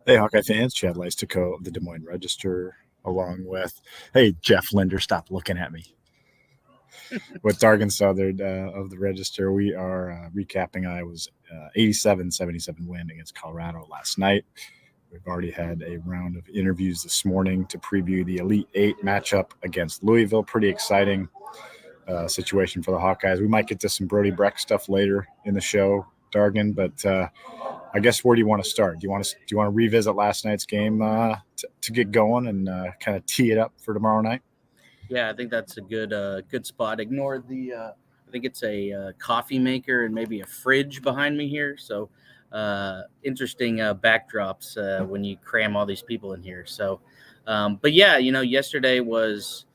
Hey, Hawkeye fans, Chad Leistikow of the Des Moines Register, along with, hey, Jeff Linder, stop looking at me. With Dargan Southard of the Register, we are recapping Iowa's 87-77 win against Colorado last night. We've already had a round of interviews this morning to preview the Elite Eight matchup against Louisville. Pretty exciting situation for the Hawkeyes. We might get to some Brody Brecht stuff later in the show, Dargan, but I guess where do you want to start? Do you want to revisit last night's game to get going and kind of tee it up for tomorrow night? Yeah, I think that's a good spot. Ignore the I think it's a coffee maker and maybe a fridge behind me here. So interesting backdrops when you cram all these people in here. So, but yeah, yesterday was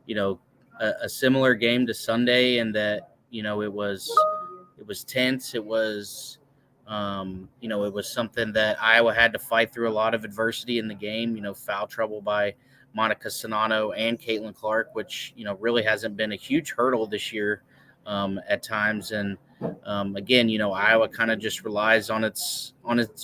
a similar game to Sunday, and that it was tense. It was it was something that Iowa had to fight through a lot of adversity in the game. Foul trouble by Monica Sonano and Caitlin Clark, which really hasn't been a huge hurdle this year at times. And again, Iowa kind of just relies on its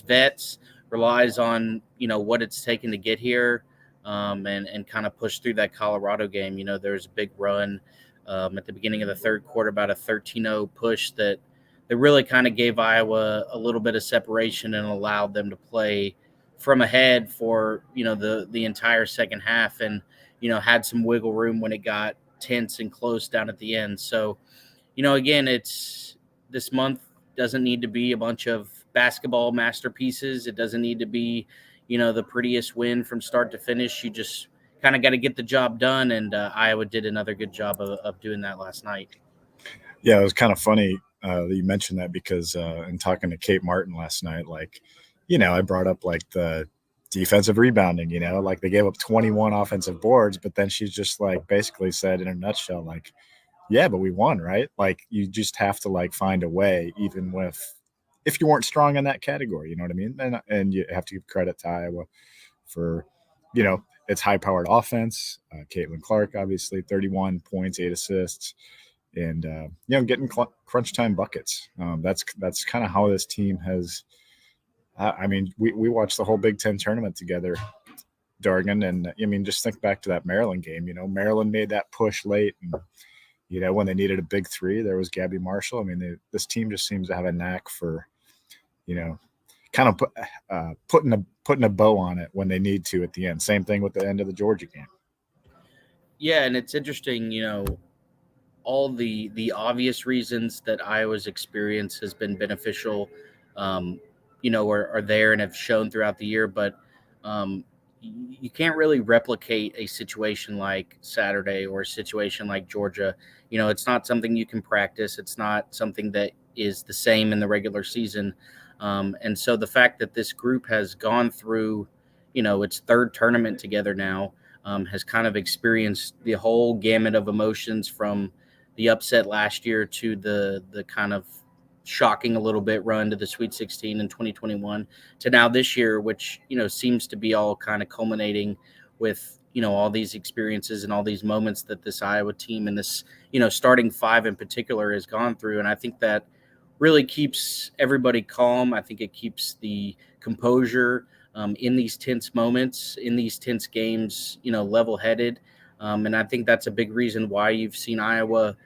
vets, relies on what it's taken to get here, and kind of push through that Colorado game. There was a big run at the beginning of the third quarter, about a 13-0 push that really kind of gave Iowa a little bit of separation and allowed them to play from ahead for the entire second half, and had some wiggle room when it got tense and close down at the end. So again, it's this month doesn't need to be a bunch of basketball masterpieces. It doesn't need to be the prettiest win from start to finish. You just kind of got to get the job done, and Iowa did another good job of doing that last night. Yeah, it was kind of funny that you mentioned that, because in talking to Kate Martin last night, I brought up the defensive rebounding, like they gave up 21 offensive boards, but then she's just basically said in a nutshell, yeah, but we won, right? You just have to find a way, even if you weren't strong in that category, you know what I mean? And you have to give credit to Iowa for, its high-powered offense. Caitlin Clark, obviously, 31 points, 8 assists, and getting crunch time buckets. That's kind of how this team has. We watched the whole Big Ten tournament together, Dargan, and just think back to that Maryland game. Maryland made that push late, and when they needed a big three, there was Gabby Marshall. This team just seems to have a knack for, kind of putting a bow on it when they need to at the end. Same thing with the end of the Georgia game. Yeah, and it's interesting, all the obvious reasons that Iowa's experience has been beneficial, are there and have shown throughout the year. But you can't really replicate a situation like Saturday or a situation like Georgia. It's not something you can practice. It's not something that is the same in the regular season. And so the fact that this group has gone through, its third tournament together now, has kind of experienced the whole gamut of emotions, from the upset last year to the kind of shocking a little bit run to the Sweet 16 in 2021 to now this year, which, seems to be all kind of culminating with, all these experiences and all these moments that this Iowa team and this, starting five in particular has gone through. And I think that really keeps everybody calm. I think it keeps the composure in these tense moments, in these tense games, level-headed. And I think that's a big reason why you've seen Iowa,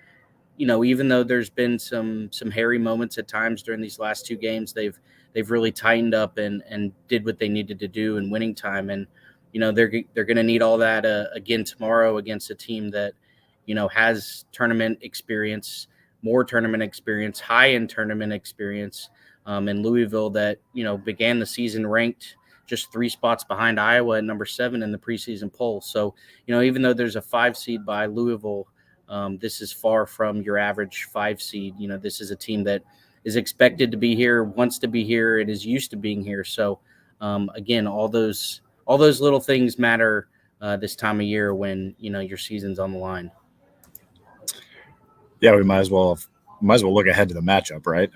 even though there's been some hairy moments at times during these last two games, they've really tightened up and did what they needed to do in winning time. And, they're going to need all that again tomorrow against a team that, has tournament experience, more tournament experience, high-end tournament experience in Louisville that, began the season ranked just 3 spots behind Iowa at number 7 in the preseason poll. So, even though there's a 5 seed by Louisville, this is far from your average 5 seed. This is a team that is expected to be here, wants to be here, and is used to being here. So, again, all those little things matter this time of year when, your season's on the line. Yeah, we might as well look ahead to the matchup, right?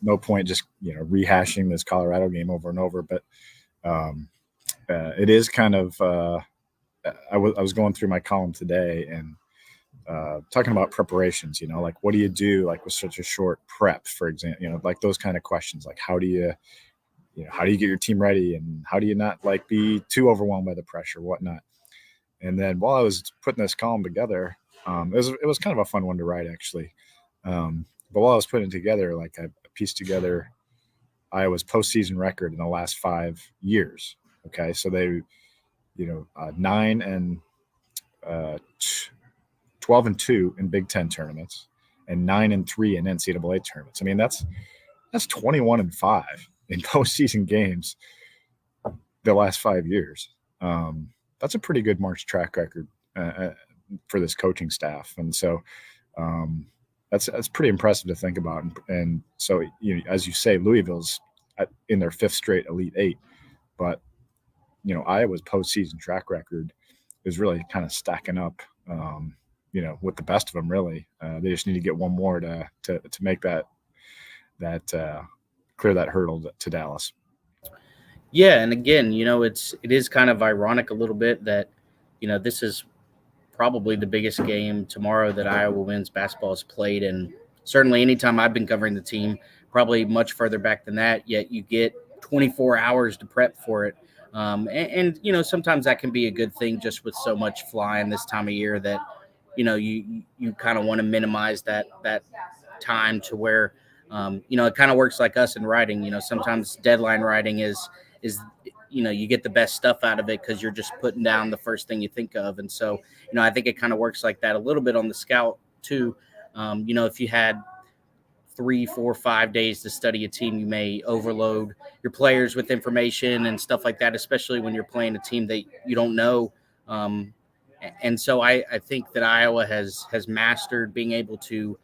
No point just rehashing this Colorado game over and over, but it is kind of. I was going through my column today and talking about preparations. What do you do with such a short prep, for example? Those kind of questions. How do you how do you get your team ready, and how do you not like be too overwhelmed by the pressure, whatnot. And then while I was putting this column together, it was kind of a fun one to write, actually. But while I was putting it together, like I pieced together Iowa's postseason record in the last 5 years. Okay, so they, 9 and 12-2 in Big Ten tournaments, and 9-3 in NCAA tournaments. I mean, that's 21-5 in postseason games the last 5 years. That's a pretty good March track record for this coaching staff, and so that's pretty impressive to think about. And so, as you say, Louisville's in their 5th straight Elite Eight, but Iowa's postseason track record is really kind of stacking up. With the best of them, really. They just need to get one more to make that clear that hurdle to Dallas. Yeah, and again, it is kind of ironic a little bit that, this is probably the biggest game tomorrow that Iowa men's basketball has played, and certainly anytime I've been covering the team, probably much further back than that, yet you get 24 hours to prep for it. And sometimes that can be a good thing just with so much flying this time of year that, you kind of want to minimize that time to where, it kind of works like us in writing. Sometimes deadline writing is you get the best stuff out of it because you're just putting down the first thing you think of. And so, I think it kind of works like that a little bit on the scout too. If you had 3, 4, 5 days to study a team, you may overload your players with information and stuff like that, especially when you're playing a team that you don't know. And so I think that Iowa has mastered being able to,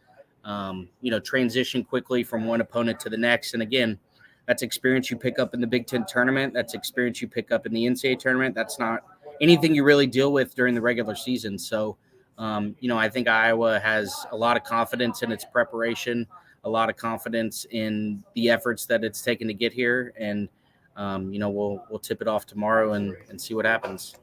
transition quickly from one opponent to the next. And again, that's experience you pick up in the Big Ten tournament. That's experience you pick up in the NCAA tournament. That's not anything you really deal with during the regular season. So, I think Iowa has a lot of confidence in its preparation, a lot of confidence in the efforts that it's taken to get here. And, we'll tip it off tomorrow and see what happens.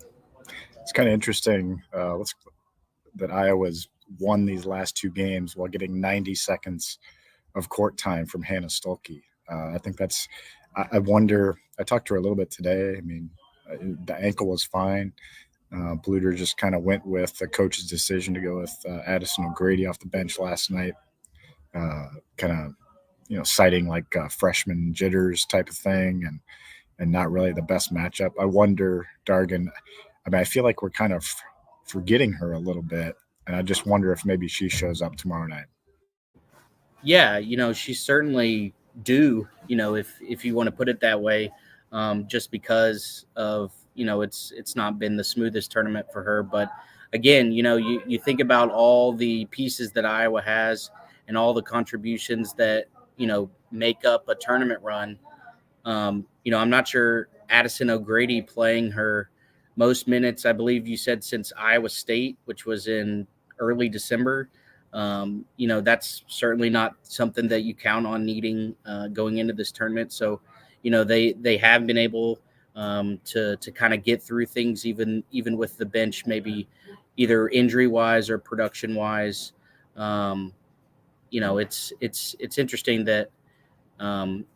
It's kind of interesting that Iowa's won these last 2 games while getting 90 seconds of court time from Hannah Stuelke. I think I wonder, I talked to her a little bit today. I mean, the ankle was fine. Bluter just kind of went with the coach's decision to go with Addison O'Grady off the bench last night, kind of, citing like freshman jitters type of thing and not really the best matchup. I wonder, Dargan, I mean, I feel like we're kind of forgetting her a little bit, and I just wonder if maybe she shows up tomorrow night. Yeah, she certainly do, if you want to put it that way, just because of, it's not been the smoothest tournament for her. But again, you think about all the pieces that Iowa has and all the contributions that, make up a tournament run. I'm not sure Addison O'Grady playing her most minutes, I believe you said, since Iowa State, which was in early December. That's certainly not something that you count on needing going into this tournament. So, they have been able to kind of get through things, even with the bench, maybe either injury wise or production wise. It's interesting that,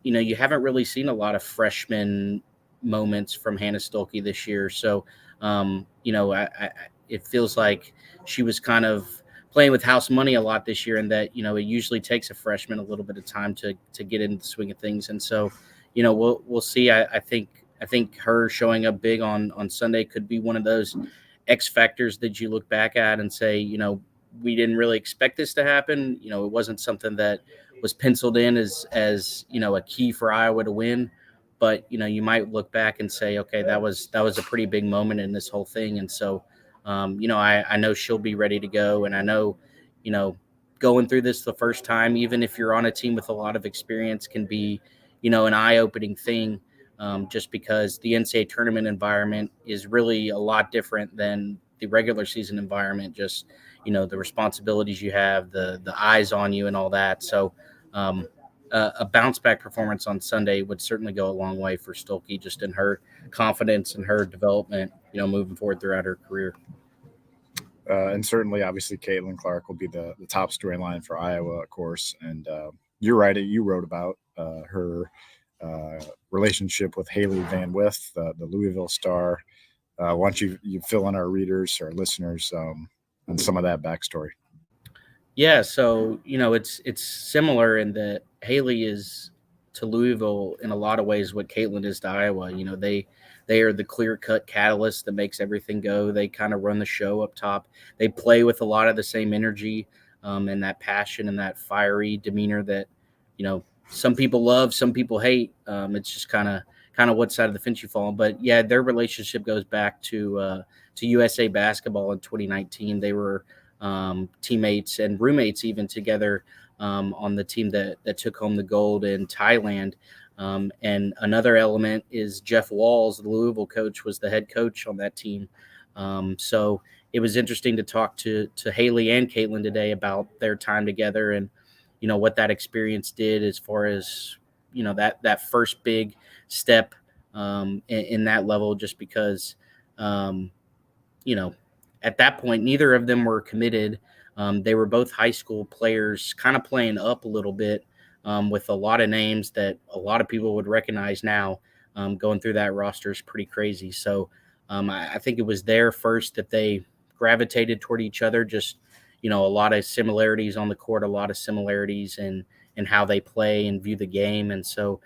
you haven't really seen a lot of freshman moments from Hannah Stuelke this year. So, it feels like she was kind of playing with house money a lot this year, and that, it usually takes a freshman a little bit of time to get into the swing of things. And so, we'll see. I think her showing up big on Sunday could be one of those X factors that you look back at and say, we didn't really expect this to happen. It wasn't something that was penciled in as a key for Iowa to win. But, you might look back and say, okay, that was a pretty big moment in this whole thing. And so, I know she'll be ready to go. And I know, going through this the first time, even if you're on a team with a lot of experience, can be, an eye-opening thing, just because the NCAA tournament environment is really a lot different than the regular season environment. Just, the responsibilities you have, the eyes on you and all that. So, a bounce back performance on Sunday would certainly go a long way for Stuelke, just in her confidence and her development, moving forward throughout her career. And certainly, obviously, Caitlin Clark will be the top storyline for Iowa, of course. And you're right. You wrote about her relationship with Hailey Van Lith, the Louisville star. Why don't you fill in our readers or listeners on some of that backstory? Yeah, so it's similar in that Hailey is to Louisville in a lot of ways what Caitlin is to Iowa. They are the clear cut catalyst that makes everything go. They kind of run the show up top. They play with a lot of the same energy and that passion and that fiery demeanor that some people love, some people hate. It's just kind of what side of the fence you fall on. But yeah, their relationship goes back to USA basketball in 2019. They were teammates and roommates even together on the team that took home the gold in Thailand. And another element is Jeff Walls, the Louisville coach, was the head coach on that team. So it was interesting to talk to Hailey and Caitlin today about their time together and what that experience did as far as that first big step in that level, just because at that point, neither of them were committed. They were both high school players, kind of playing up a little bit with a lot of names that a lot of people would recognize now. Going through that roster is pretty crazy. So I think it was there first that they gravitated toward each other. Just a lot of similarities on the court, a lot of similarities in how they play and view the game, and so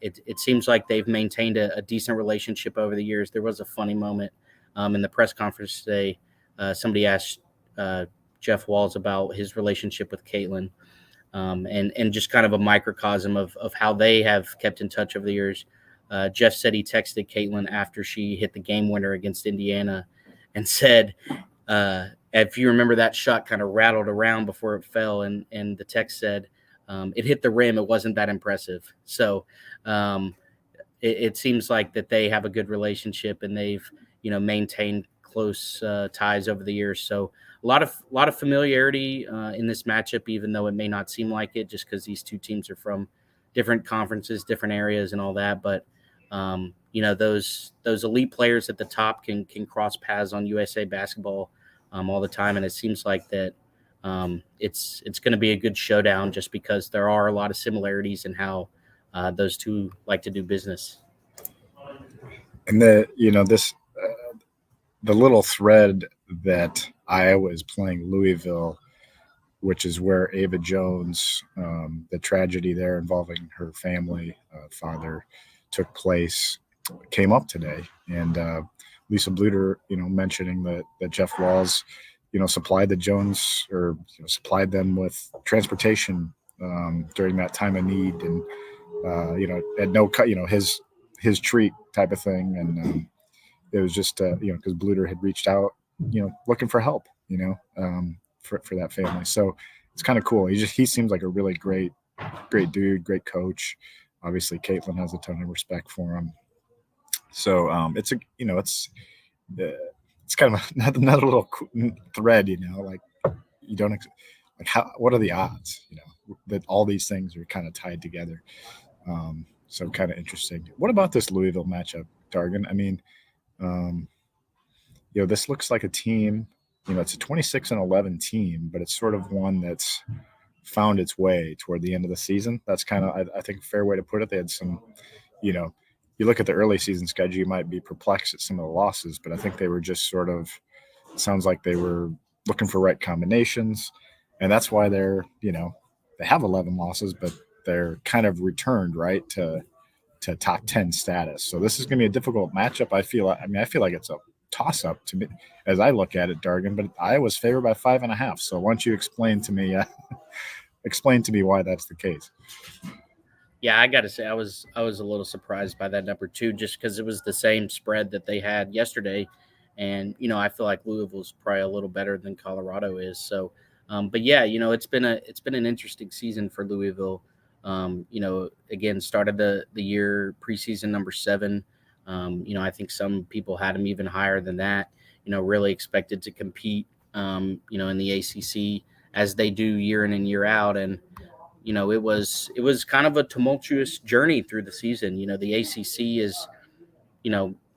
it seems like they've maintained a decent relationship over the years. There was a funny moment in the press conference today. Somebody asked Jeff Walls about his relationship with Caitlin, and just kind of a microcosm of how they have kept in touch over the years. Jeff said he texted Caitlin after she hit the game winner against Indiana and said, if you remember, that shot kind of rattled around before it fell, and the text said, it hit the rim. It wasn't that impressive. So it seems like that they have a good relationship, and they've maintained close ties over the years. So a lot of familiarity in this matchup, even though it may not seem like it, just because these two teams are from different conferences, different areas, and all that. But those elite players at the top can cross paths on USA basketball all the time, and it seems like that it's going to be a good showdown, just because there are a lot of similarities in how those two like to do business. And the little thread that Iowa is playing Louisville, which is where Ava Jones, the tragedy there involving her family, father, took place, came up today. And Lisa Bluter, mentioning that Jeff Walls, supplied the Jones, or supplied them with transportation during that time of need, and at no cut, his treat type of thing. And it was just because Bluter had reached out, looking for help, for that family. So it's kind of cool. He seems like a really great dude, great coach. Obviously, Caitlin has a ton of respect for him. So it's kind of another little thread, like you don't like what are the odds, that all these things are kind of tied together. So kind of interesting. What about this Louisville matchup, Dargan? I mean, this looks like a team. It's a 26-11 team, but it's sort of one that's found its way toward the end of the season. That's kind of, I think, a fair way to put it. They had some, you look at the early season schedule, you might be perplexed at some of the losses, but I think they were just sort of, sounds like they were looking for right combinations, and that's why they're, they have 11 losses, but they're kind of returned right to top 10 status. So this is going to be a difficult matchup. I feel like it's a toss-up to me as I look at it, Dargan, but Iowa's favored by 5.5. So why don't you explain to me why that's the case? Yeah, I got to say, I was a little surprised by that number too, just because it was the same spread that they had yesterday, and I feel like Louisville's probably a little better than Colorado is. So, but yeah, it's been an interesting season for Louisville. Again, started the year preseason number 7. I think some people had them even higher than that. Really expected to compete, in the ACC as they do year in and year out, and it was kind of a tumultuous journey through the season. The ACC is,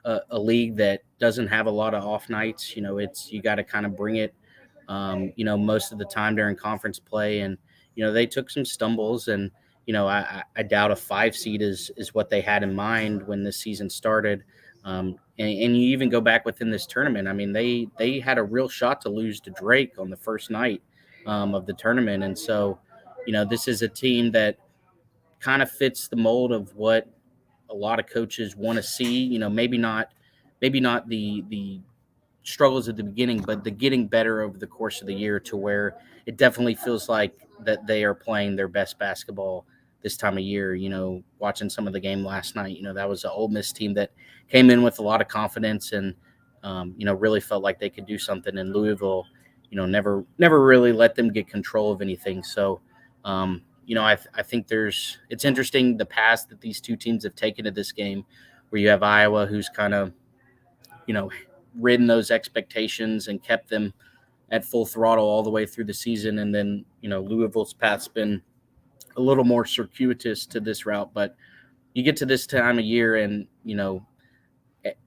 a league that doesn't have a lot of off nights. You got to kind of bring it, most of the time during conference play. And, they took some stumbles, and, I doubt a 5 seed is what they had in mind when this season started. And you even go back within this tournament. I mean, they had a real shot to lose to Drake on the first night of the tournament. And so, this is a team that kind of fits the mold of what a lot of coaches want to see. Maybe not the struggles at the beginning, but the getting better over the course of the year to where it definitely feels like that they are playing their best basketball this time of year. Watching some of the game last night, that was an Ole Miss team that came in with a lot of confidence and, really felt like they could do something. In Louisville, never really let them get control of anything. So, I think it's interesting the path that these two teams have taken to this game, where you have Iowa, who's kind of, ridden those expectations and kept them at full throttle all the way through the season. And then, Louisville's path's been a little more circuitous to this route, but you get to this time of year and,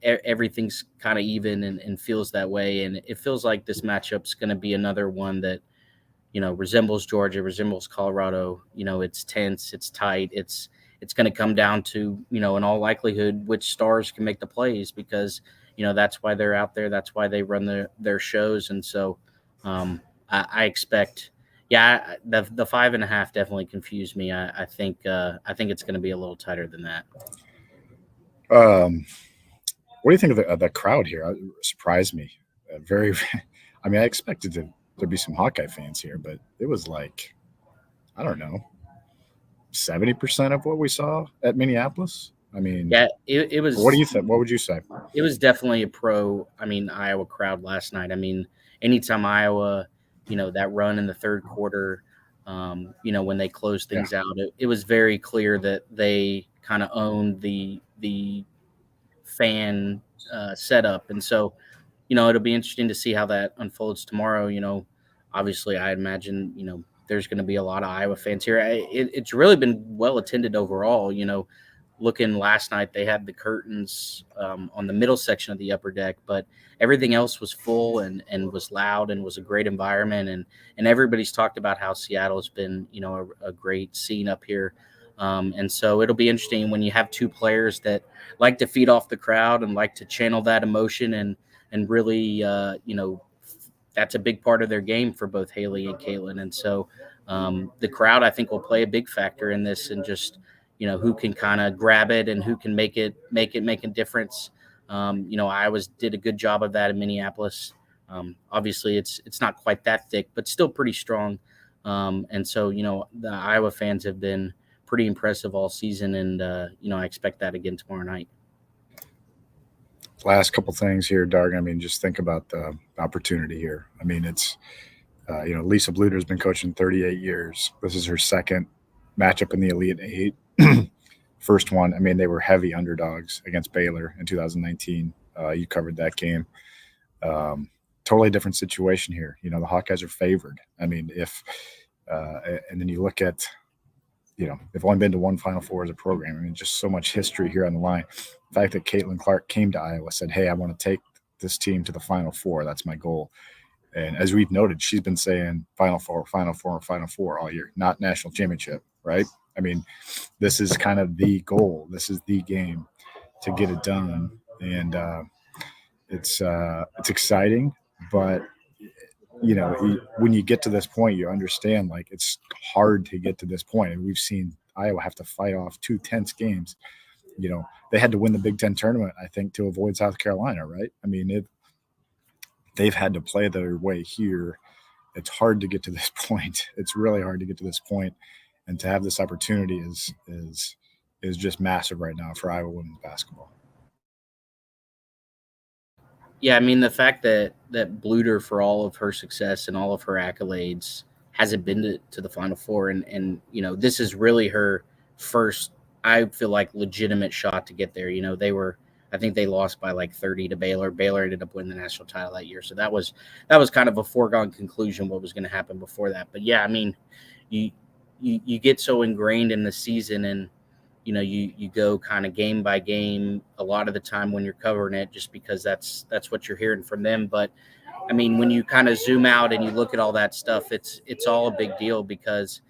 everything's kind of even and feels that way. And it feels like this matchup's going to be another one that, resembles Georgia, resembles Colorado. It's tense, it's tight. It's going to come down to, in all likelihood, which stars can make the plays, because, that's why they're out there. That's why they run their shows. And so I expect, the 5.5 definitely confused me. I think it's going to be a little tighter than that. What do you think of the crowd here? It surprised me. I expected there'd be some Hawkeye fans here, but it was like, I don't know, 70% of what we saw at Minneapolis. It was. What do you think? What would you say? It was definitely a Iowa crowd last night. Anytime Iowa, that run in the third quarter, when they closed things out, it was very clear that they kind of owned the fan setup. And so, it'll be interesting to see how that unfolds tomorrow. Obviously, I imagine, there's going to be a lot of Iowa fans here. It's really been well attended overall. Looking last night, they had the curtains on the middle section of the upper deck, but everything else was full and was loud and was a great environment. And everybody's talked about how Seattle's been, a great scene up here. And so it'll be interesting when you have two players that like to feed off the crowd and like to channel that emotion and really, that's a big part of their game for both Hailey and Caitlin. And so the crowd, I think, will play a big factor in this, and just, who can kind of grab it and who can make a difference. Iowa did a good job of that in Minneapolis. Obviously it's not quite that thick, but still pretty strong. And so, the Iowa fans have been pretty impressive all season. And, I expect that again tomorrow night. Last couple things here, Dargan. Just think about the opportunity here. It's, Lisa Bluder's been coaching 38 years. This is her second matchup in the Elite Eight. First one, they were heavy underdogs against Baylor in 2019. You covered that game. Totally different situation here. The Hawkeyes are favored. If and then you look at, they've only been to one Final Four as a program. Just so much history here on the line. The fact that Caitlin Clark came to Iowa, said, "Hey, I want to take this team to the Final Four. That's my goal." And as we've noted, she's been saying Final Four, Final Four, Final Four all year, not national championship, right? This is kind of the goal. This is the game to get it done. And it's exciting, but when you get to this point, you understand, like, it's hard to get to this point. And we've seen Iowa have to fight off 2 tense games. They had to win the Big Ten tournament, I think, to avoid South Carolina, right? They've had to play their way here. It's hard to get to this point. It's really hard to get to this point. And to have this opportunity is just massive right now for Iowa women's basketball. Yeah, the fact that Bluder, for all of her success and all of her accolades, hasn't been to the Final Four, and this is really her first, I feel like, legitimate shot to get there. I think they lost by like 30 to Baylor. Baylor ended up winning the national title that year, so that was kind of a foregone conclusion what was going to happen before that. But yeah, you get so ingrained in the season, and you go kind of game by game a lot of the time when you're covering it, just because that's what you're hearing from them. But when you kind of zoom out and you look at all that stuff, it's all a big deal, because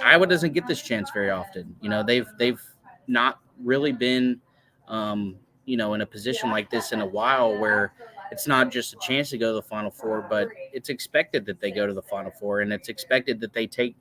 Iowa doesn't get this chance very often. They've not really been, in a position like this in a while where it's not just a chance to go to the Final Four, but it's expected that they go to the Final Four, and it's expected that they take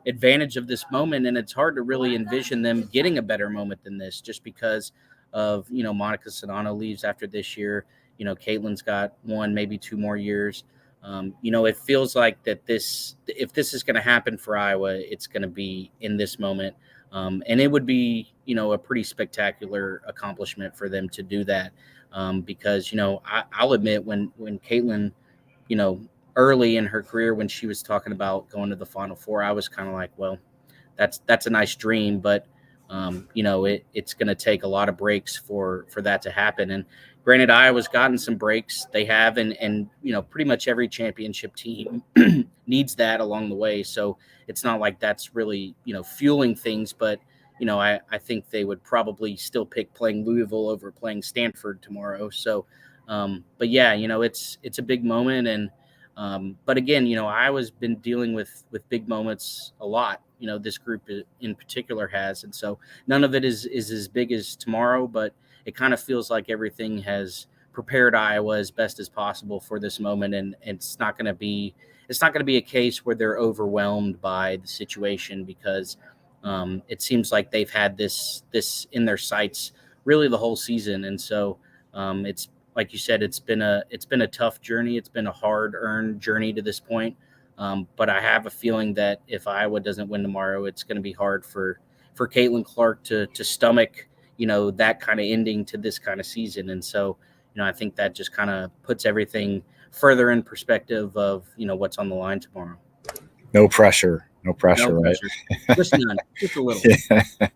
advantage of this moment. And it's hard to really envision them getting a better moment than this, just because of Monica Sedano leaves after this year. Caitlin's got 1, maybe 2 more years. It feels like that if this is going to happen for Iowa, it's going to be in this moment. And it would be, a pretty spectacular accomplishment for them to do that. Because, I'll admit when Caitlin, early in her career, when she was talking about going to the Final Four, I was kind of like, well, that's a nice dream, but it's going to take a lot of breaks for that to happen. And granted, Iowa's gotten some breaks. They have, and pretty much every championship team needs that along the way. So it's not like that's really, fueling things, but I think they would probably still pick playing Louisville over playing Stanford tomorrow. So, but yeah, it's a big moment. And, but again, Iowa's been dealing with big moments a lot. This group in particular has, and so none of it is as big as tomorrow, but it kind of feels like everything has prepared Iowa as best as possible for this moment. And it's not going to be a case where they're overwhelmed by the situation, because it seems like they've had this in their sights really the whole season. And so it's, like you said, it's been a tough journey. It's been a hard-earned journey to this point. But I have a feeling that if Iowa doesn't win tomorrow, it's going to be hard for Caitlin Clark to stomach, that kind of ending to this kind of season. And so, I think that just kind of puts everything further in perspective of, what's on the line tomorrow. No pressure, right? Just none, just a little. Yeah.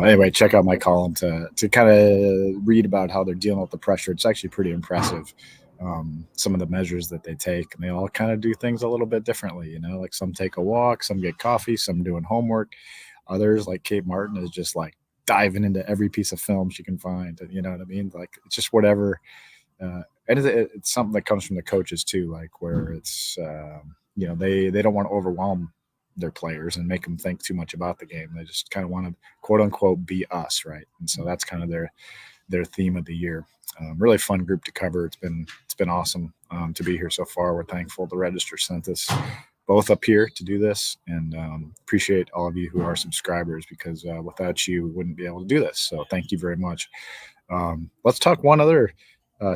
Anyway, check out my column to kind of read about how they're dealing with the pressure. It's actually pretty impressive. Some of the measures that they take, and they all kind of do things a little bit differently, like some take a walk, some get coffee, some doing homework. Others, like Kate Martin, is just like diving into every piece of film she can find. You know what I mean? Like, it's just whatever. And it's something that comes from the coaches too, like where it's, they don't want to overwhelm their players and make them think too much about the game. They just kind of want to, quote unquote, be us, right? And so that's kind of their theme of the year. Really fun group to cover. It's been awesome to be here so far. We're thankful the Register sent us both up here to do this, and appreciate all of you who are subscribers, because without you, we wouldn't be able to do this. So thank you very much. Let's talk one other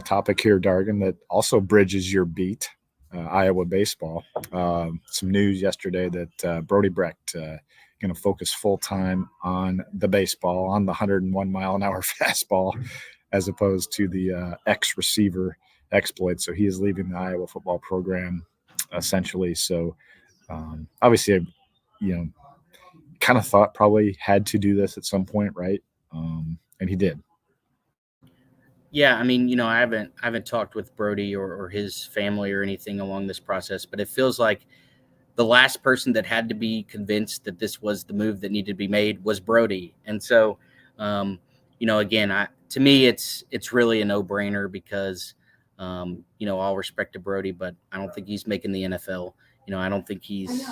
topic here, Dargan, that also bridges your beat, Iowa baseball. Some news yesterday that Brody Brecht going to focus full-time on the baseball, on the 101-mile-an-hour fastball, as opposed to the ex-receiver exploit. So he is leaving the Iowa football program, essentially. So obviously, kind of thought probably had to do this at some point, right? And he did. Yeah, I mean, I haven't talked with Brody or his family or anything along this process, but it feels like the last person that had to be convinced that this was the move that needed to be made was Brody. And so, again, to me, it's really a no-brainer, because, all respect to Brody, but I don't think he's making the NFL. I don't think he's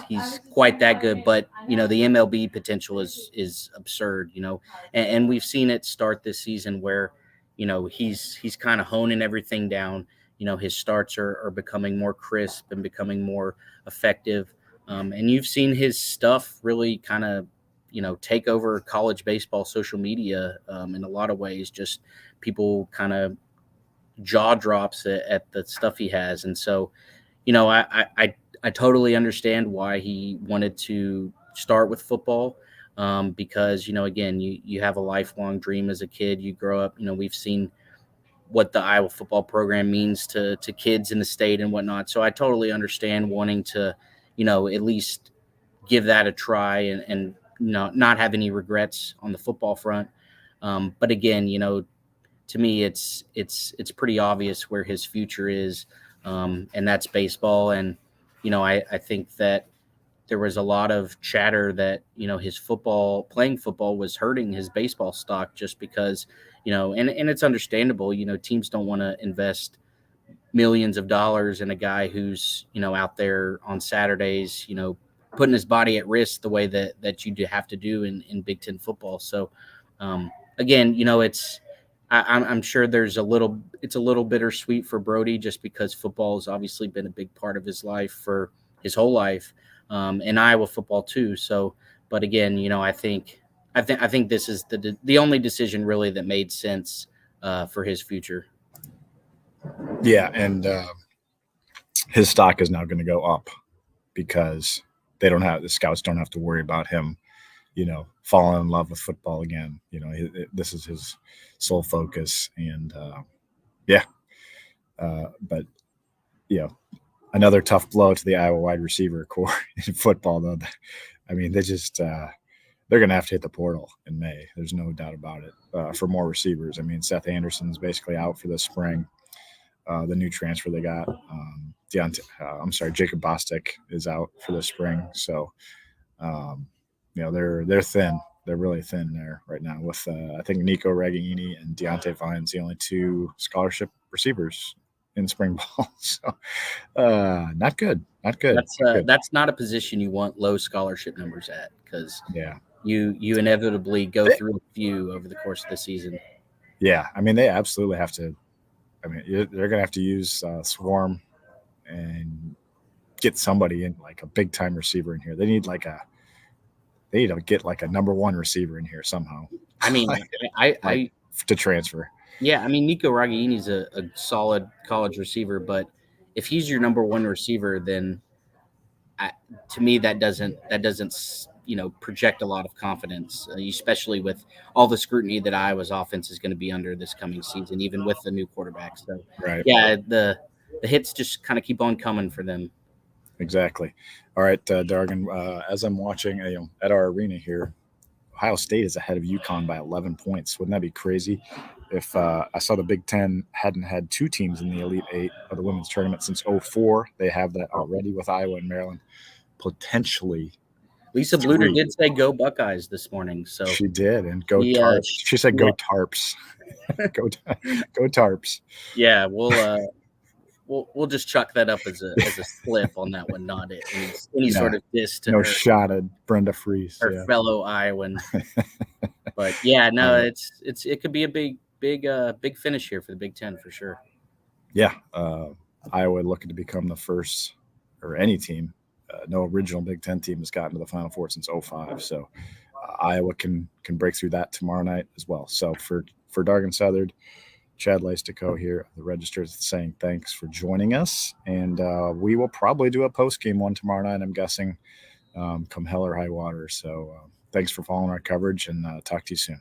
quite that good, but, the MLB potential is absurd, and we've seen it start this season where, he's kind of honing everything down. His starts are becoming more crisp and becoming more effective. And you've seen his stuff really kind of, take over college baseball social media in a lot of ways. Just people kind of jaw drops at the stuff he has. And so, I totally understand why he wanted to start with football. Because, again, you have a lifelong dream as a kid. You grow up, we've seen what the Iowa football program means to kids in the state and whatnot. So I totally understand wanting to, at least give that a try and not have any regrets on the football front. But again, to me, it's pretty obvious where his future is, and that's baseball. And, I think that there was a lot of chatter that, his playing football was hurting his baseball stock, just because, and it's understandable, teams don't want to invest millions of dollars in a guy who's, out there on Saturdays, putting his body at risk the way that you do have to do in Big Ten football. So again, I'm sure it's a little bittersweet for Brodie just because football has obviously been a big part of his life for his whole life, and Iowa football too. So, but again, I think this is the only decision really that made sense for his future. Yeah, and his stock is now going to go up because the scouts don't have to worry about him, falling in love with football again. This is his sole focus, and but another tough blow to the Iowa wide receiver core in football, though. I mean, they're going to have to hit the portal in May. There's no doubt about it for more receivers. I mean, Seth Anderson's basically out for the spring. The new transfer they got, Jacob Bostic is out for the spring. So, they're thin. They're really thin there right now with, I think, Nico Ragaini and Deontay Vines, the only two scholarship receivers in spring ball. So, not good. Not good. That's not a position you want low scholarship numbers at because you inevitably go through a few over the course of the season. Yeah, I mean, they absolutely have to. I mean, they're going to have to use Swarm and get somebody in, like a big-time receiver in here. They need to get like a number one receiver in here somehow. I mean, to transfer. Yeah, I mean, Nico Ragaini's a solid college receiver, but if he's your number one receiver, then to me that doesn't project a lot of confidence, especially with all the scrutiny that Iowa's offense is going to be under this coming season, even with the new quarterback. So, yeah, the hits just kind of keep on coming for them. Exactly. All right, Dargan, as I'm watching at our arena here, Ohio State is ahead of UConn by 11 points. Wouldn't that be crazy if I saw the Big Ten hadn't had two teams in the Elite Eight of the women's tournament since 2004? They have that already with Iowa and Maryland. Potentially Lisa Bluter did say "Go Buckeyes" this morning, so she did, and go Tarps. She said "Go Tarps." go Tarps. Yeah, we'll just chuck that up as a slip on that one, not any sort of diss to her. Shot at Brenda Fries, her fellow Iowan. But yeah, no, it could be a big finish here for the Big Ten for sure. Yeah, Iowa looking to become the first, or any team. No original Big Ten team has gotten to the Final Four since 2005. So Iowa can break through that tomorrow night as well. So for Dargan Southard, Chad Leistikow here, the Register, saying thanks for joining us. And we will probably do a post-game one tomorrow night, I'm guessing, come hell or high water. So thanks for following our coverage, and talk to you soon.